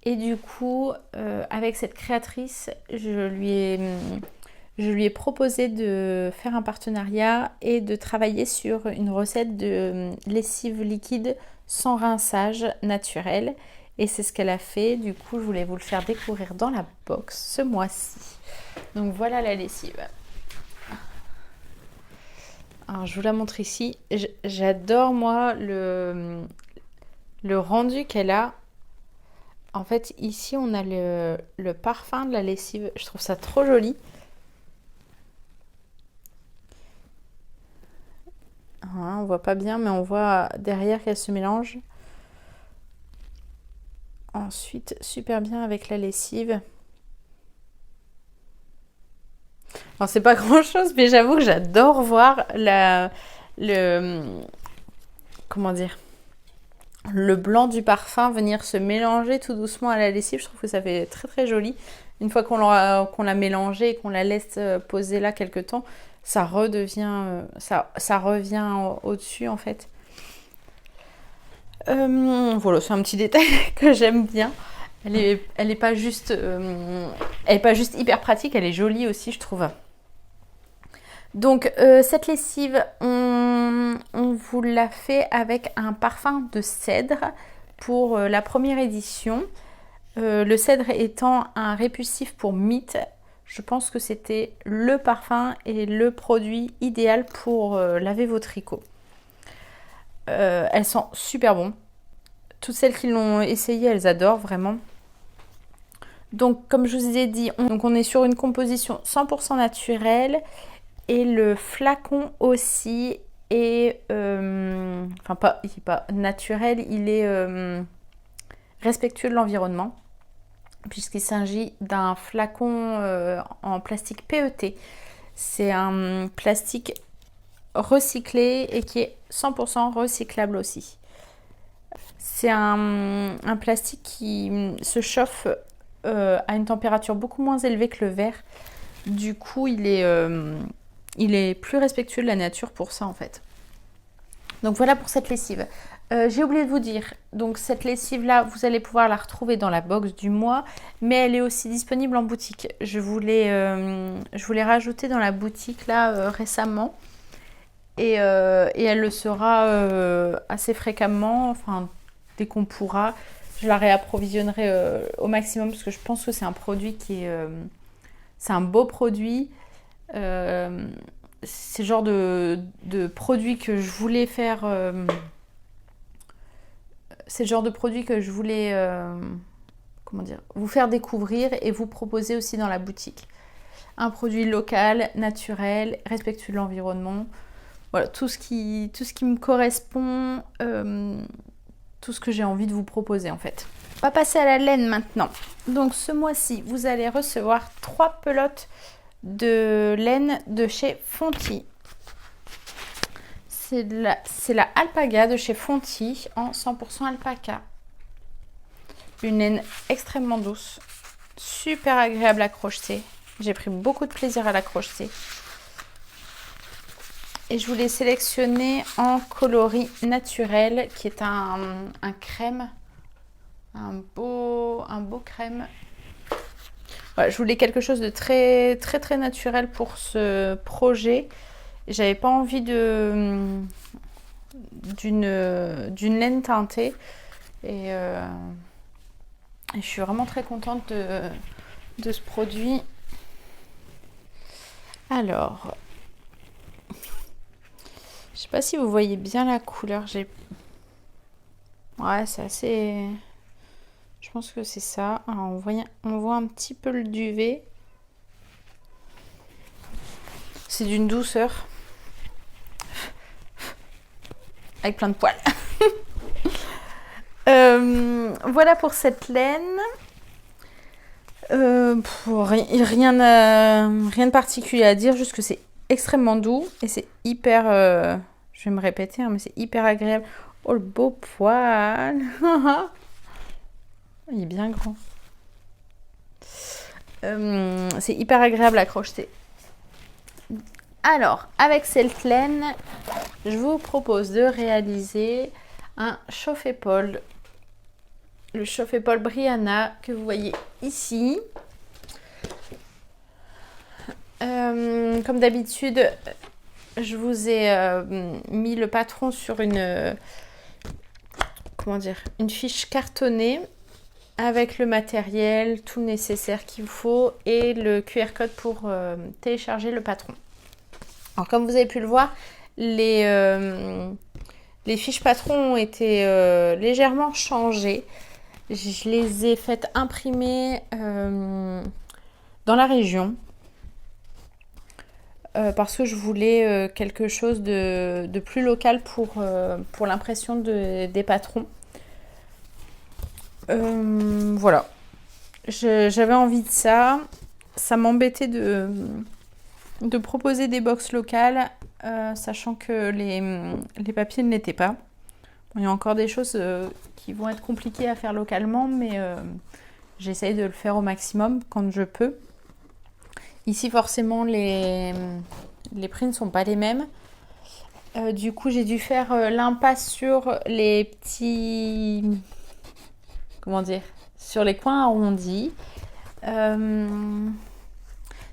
Et du coup, avec cette créatrice, je lui ai proposé de faire un partenariat et de travailler sur une recette de lessive liquide sans rinçage naturel. Et c'est ce qu'elle a fait. Du coup, je voulais vous le faire découvrir dans la box ce mois-ci. Donc voilà la lessive. Alors, je vous la montre ici. J'adore, moi, le rendu qu'elle a. En fait, ici, on a le parfum de la lessive. Je trouve ça trop joli. Voilà, on voit pas bien, mais on voit derrière qu'elle se mélange. Ensuite, super bien avec la lessive. Alors, c'est pas grand-chose, mais j'avoue que j'adore voir comment dire, le blanc du parfum venir se mélanger tout doucement à la lessive. Je trouve que ça fait très très joli. Une fois qu'on l'a mélangé et qu'on la laisse poser là quelques temps, ça redevient, ça revient au-dessus en fait. Voilà, c'est un petit détail que j'aime bien. Elle est pas juste, hyper pratique, elle est jolie aussi, je trouve. Donc cette lessive, on vous l'a fait avec un parfum de cèdre pour la première édition. Le cèdre étant un répulsif pour mythes, je pense que c'était le parfum et le produit idéal pour laver vos tricots. Elles sont super bon. Toutes celles qui l'ont essayé, elles adorent vraiment. Donc comme je vous ai dit, on est sur une composition 100% naturelle. Et le flacon aussi est, enfin il n'est pas naturel, il est respectueux de l'environnement, puisqu'il s'agit d'un flacon en plastique PET. C'est un plastique recyclé et qui est 100% recyclable aussi. C'est un plastique qui se chauffe à une température beaucoup moins élevée que le verre. Du coup, il est plus respectueux de la nature pour ça en fait. Donc voilà pour cette lessive. J'ai oublié de vous dire, donc cette lessive là, vous allez pouvoir la retrouver dans la box du mois, mais elle est aussi disponible en boutique. Je voulais rajouter dans la boutique là récemment et elle le sera assez fréquemment, enfin dès qu'on pourra. Je la réapprovisionnerai au maximum parce que je pense que c'est un produit qui est... c'est un beau produit. C'est le genre de produit que je voulais faire. C'est le genre de produit que je voulais vous faire découvrir et vous proposer aussi dans la boutique. Un produit local, naturel, respectueux de l'environnement. Voilà, tout ce qui me correspond, tout ce que j'ai envie de vous proposer en fait. On va passer à la laine maintenant. Donc ce mois-ci, vous allez recevoir 3 pelotes de laine de chez Fonty. C'est la alpaga de chez Fonty en 100% alpaca. Une laine extrêmement douce, super agréable à crocheter. J'ai pris beaucoup de plaisir à la crocheter. Et je vous l'ai sélectionné en coloris naturel, qui est un crème, un beau crème. Voilà, je voulais quelque chose de très très très naturel pour ce projet. J'avais pas envie d'une laine teintée et je suis vraiment très contente de ce produit. Alors, je sais pas si vous voyez bien la couleur. Ouais, c'est assez... Je pense que c'est ça. Alors, on voit un petit peu le duvet. C'est d'une douceur. Avec plein de poils. Voilà pour cette laine. Rien de particulier à dire, juste que c'est extrêmement doux et c'est hyper... je vais me répéter, hein, mais c'est hyper agréable. Oh, le beau poil. Il est bien grand. C'est hyper agréable à crocheter. Alors, avec cette laine, je vous propose de réaliser un chauffe-épaule. Le chauffe-épaule Brianna que vous voyez ici. Comme d'habitude, je vous ai mis le patron sur une fiche cartonnée avec le matériel, tout le nécessaire qu'il faut et le QR code pour télécharger le patron. Alors comme vous avez pu le voir, les fiches patrons ont été légèrement changées. Je les ai faites imprimer dans la région parce que je voulais quelque chose de plus local pour l'impression des patrons. Voilà. J'avais envie de ça. Ça m'embêtait de proposer des box locales, sachant que les papiers ne l'étaient pas. Bon, il y a encore des choses qui vont être compliquées à faire localement, mais j'essaye de le faire au maximum quand je peux. Ici, forcément, les prix ne sont pas les mêmes. Du coup, j'ai dû faire l'impasse sur les petits... sur les coins arrondis.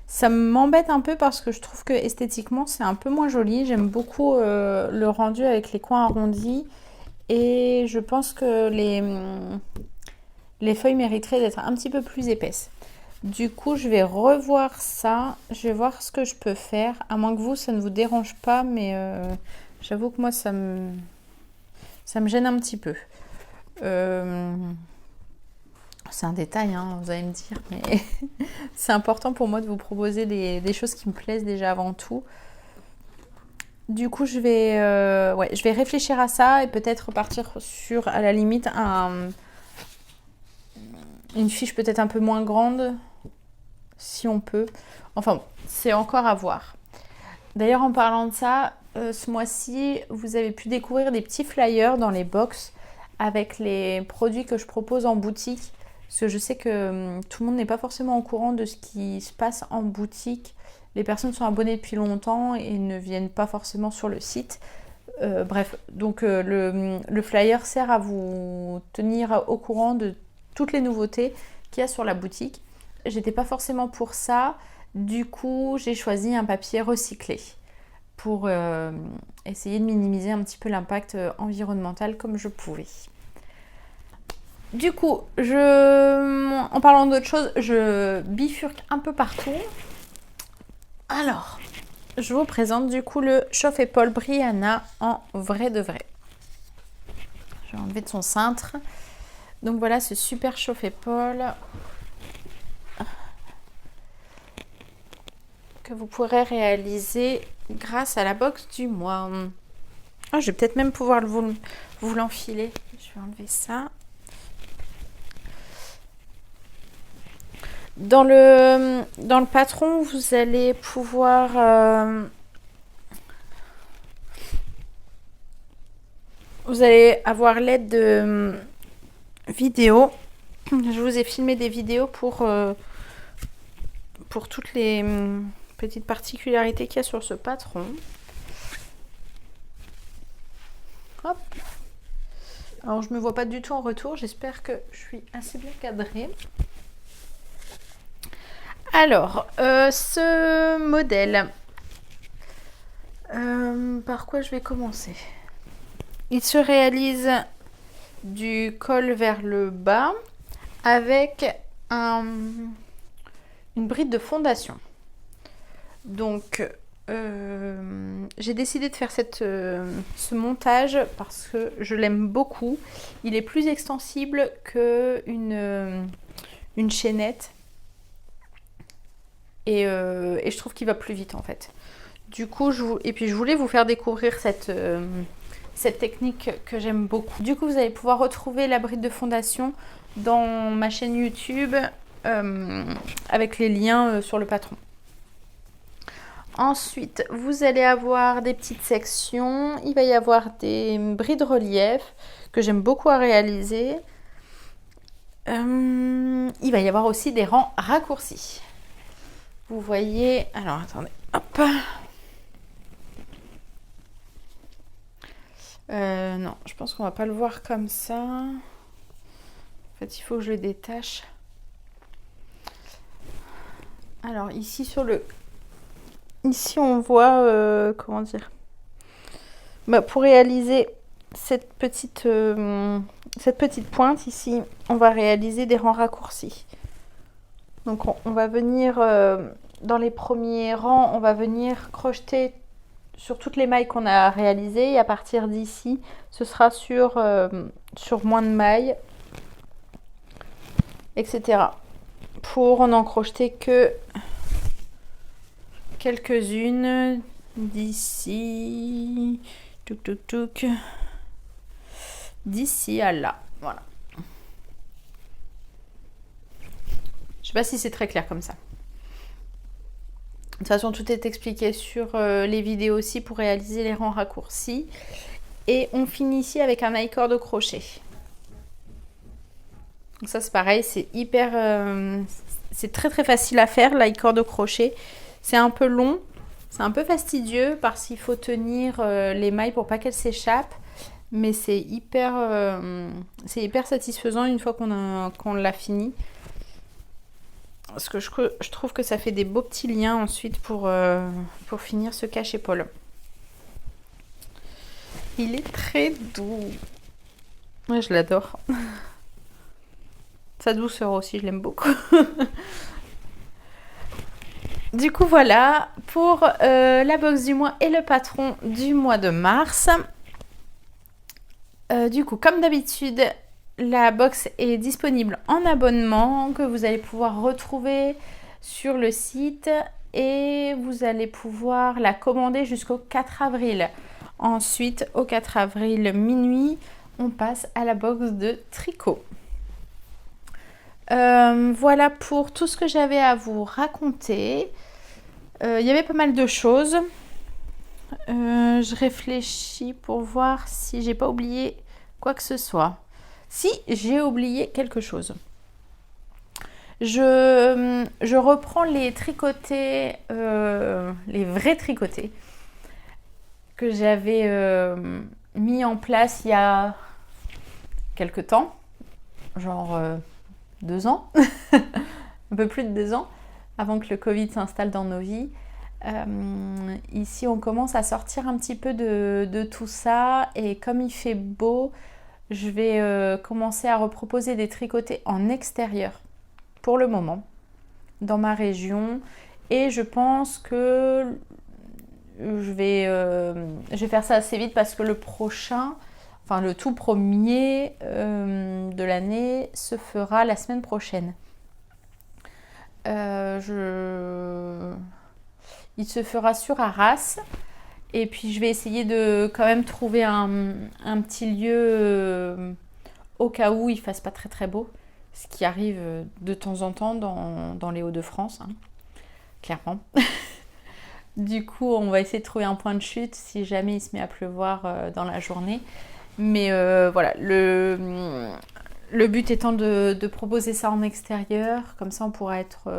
Ça m'embête un peu parce que je trouve que esthétiquement c'est un peu moins joli. J'aime beaucoup le rendu avec les coins arrondis et je pense que les feuilles mériteraient d'être un petit peu plus épaisses. Du coup, je vais revoir ça. Je vais voir ce que je peux faire. À moins que vous, ça ne vous dérange pas, mais j'avoue que moi, ça me gêne un petit peu. C'est un détail, hein, vous allez me dire, mais c'est important pour moi de vous proposer des choses qui me plaisent déjà avant tout. Du coup, je vais réfléchir à ça et peut-être partir sur, à la limite, une fiche peut-être un peu moins grande, si on peut. Enfin, bon, c'est encore à voir. D'ailleurs, en parlant de ça, ce mois-ci, vous avez pu découvrir des petits flyers dans les box avec les produits que je propose en boutique. Parce que je sais que tout le monde n'est pas forcément au courant de ce qui se passe en boutique. Les personnes sont abonnées depuis longtemps et ne viennent pas forcément sur le site. Bref, donc le flyer sert à vous tenir au courant de toutes les nouveautés qu'il y a sur la boutique. J'étais pas forcément pour ça. Du coup, j'ai choisi un papier recyclé pour essayer de minimiser un petit peu l'impact environnemental comme je pouvais. Du coup, en parlant d'autre chose, je bifurque un peu partout. Alors, je vous présente du coup le chauffe-épaule Brianna en vrai de vrai. Je vais enlever de son cintre. Donc voilà ce super chauffe-épaule que vous pourrez réaliser grâce à la box du mois. Oh, je vais peut-être même pouvoir vous l'enfiler. Je vais enlever ça. Dans le patron, vous allez pouvoir... vous allez avoir l'aide de vidéos. Je vous ai filmé des vidéos pour toutes les petites particularités qu'il y a sur ce patron. Hop. Alors, je ne me vois pas du tout en retour. J'espère que je suis assez bien cadrée. Alors, ce modèle, par quoi je vais commencer? Il se réalise du col vers le bas avec une bride de fondation. Donc, j'ai décidé de faire ce montage parce que je l'aime beaucoup. Il est plus extensible qu'une chaînette. Et je trouve qu'il va plus vite en fait. Du coup, et puis je voulais vous faire découvrir cette technique que j'aime beaucoup. Du coup, vous allez pouvoir retrouver la bride de fondation dans ma chaîne YouTube avec les liens sur le patron. Ensuite, vous allez avoir des petites sections. Il va y avoir des brides relief que j'aime beaucoup à réaliser. Il va y avoir aussi des rangs raccourcis. Vous voyez... Alors, attendez. Hop. Non, je pense qu'on va pas le voir comme ça. En fait, il faut que je le détache. Alors, ici, Ici, on voit... comment dire, pour réaliser cette petite pointe ici, on va réaliser des rangs raccourcis. Donc on va venir dans les premiers rangs, on va venir crocheter sur toutes les mailles qu'on a réalisées et à partir d'ici, ce sera sur moins de mailles, etc. Pour n'en crocheter que quelques-unes d'ici, d'ici à là, voilà. Je sais pas si c'est très clair comme ça. De toute façon, tout est expliqué sur les vidéos aussi pour réaliser les rangs raccourcis. Et on finit ici avec un high-cord au crochet. Donc ça, c'est pareil, c'est c'est très très facile à faire, l'high-cord au crochet. C'est un peu long, c'est un peu fastidieux parce qu'il faut tenir les mailles pour pas qu'elles s'échappent. Mais c'est hyper satisfaisant une fois qu'on l'a fini. Parce que je trouve que ça fait des beaux petits liens ensuite pour finir ce cache-épaule. Il est très doux. Ouais, je l'adore. Sa douceur aussi, je l'aime beaucoup. Du coup, voilà pour la box du mois et le patron du mois de mars. Du coup, comme d'habitude, la box est disponible en abonnement que vous allez pouvoir retrouver sur le site et vous allez pouvoir la commander jusqu'au 4 avril. Ensuite, au 4 avril minuit, on passe à la box de tricot. Voilà pour tout ce que j'avais à vous raconter. Il y avait pas mal de choses. Je réfléchis pour voir si j'ai pas oublié quoi que ce soit. Si, j'ai oublié quelque chose. Je reprends les tricotés, les vrais tricotés que j'avais mis en place il y a quelques temps, genre 2 ans, un peu plus de 2 ans, avant que le Covid s'installe dans nos vies. Ici, on commence à sortir un petit peu de tout ça et comme il fait beau, je vais commencer à reproposer des tricotés en extérieur pour le moment dans ma région et je pense que je vais faire ça assez vite parce que le tout premier de l'année se fera la semaine prochaine. Il se fera sur Arras. Et puis je vais essayer de quand même trouver un petit lieu au cas où il fasse pas très très beau. Ce qui arrive de temps en temps dans les Hauts-de-France, hein, clairement. Du coup, on va essayer de trouver un point de chute si jamais il se met à pleuvoir dans la journée. Mais voilà, le but étant de proposer ça en extérieur. Comme ça, on pourra être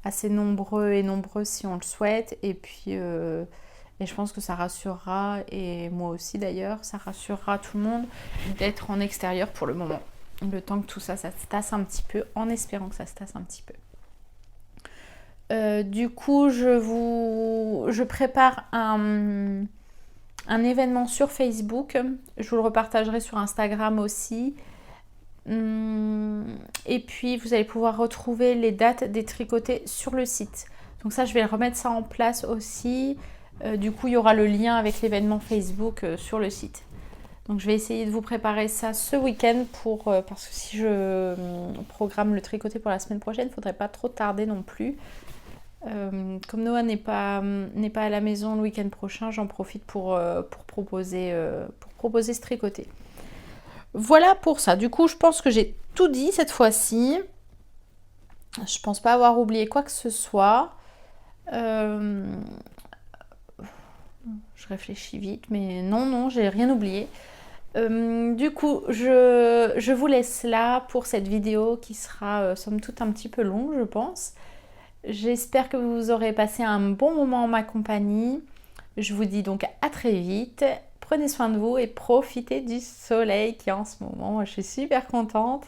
assez nombreux et nombreuses si on le souhaite. Et puis... et je pense que ça rassurera, et moi aussi d'ailleurs, ça rassurera tout le monde d'être en extérieur pour le moment. Le temps que tout ça, ça se tasse un petit peu, en espérant que ça se tasse un petit peu. Du coup, je prépare un événement sur Facebook. Je vous le repartagerai sur Instagram aussi. Et puis, vous allez pouvoir retrouver les dates des tricotés sur le site. Donc ça, je vais remettre ça en place aussi. Du coup, il y aura le lien avec l'événement Facebook sur le site. Donc, je vais essayer de vous préparer ça ce week-end parce que si je programme le tricoté pour la semaine prochaine, il ne faudrait pas trop tarder non plus. Comme Noah n'est pas à la maison le week-end prochain, j'en profite pour proposer ce tricoté. Voilà pour ça. Du coup, je pense que j'ai tout dit cette fois-ci. Je pense pas avoir oublié quoi que ce soit. Je réfléchis vite, mais non, j'ai rien oublié. Du coup, je vous laisse là pour cette vidéo qui sera somme toute un petit peu longue, je pense. J'espère que vous aurez passé un bon moment en ma compagnie. Je vous dis donc à très vite. Prenez soin de vous et profitez du soleil qui est en ce moment. Moi, je suis super contente.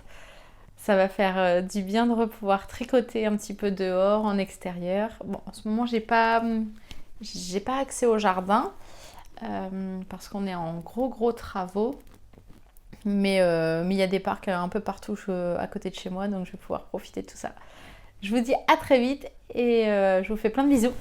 Ça va faire du bien de pouvoir tricoter un petit peu dehors, en extérieur. Bon, en ce moment, j'ai pas accès au jardin parce qu'on est en gros travaux. Mais il y a des parcs un peu partout à côté de chez moi, donc je vais pouvoir profiter de tout ça. Je vous dis à très vite et je vous fais plein de bisous.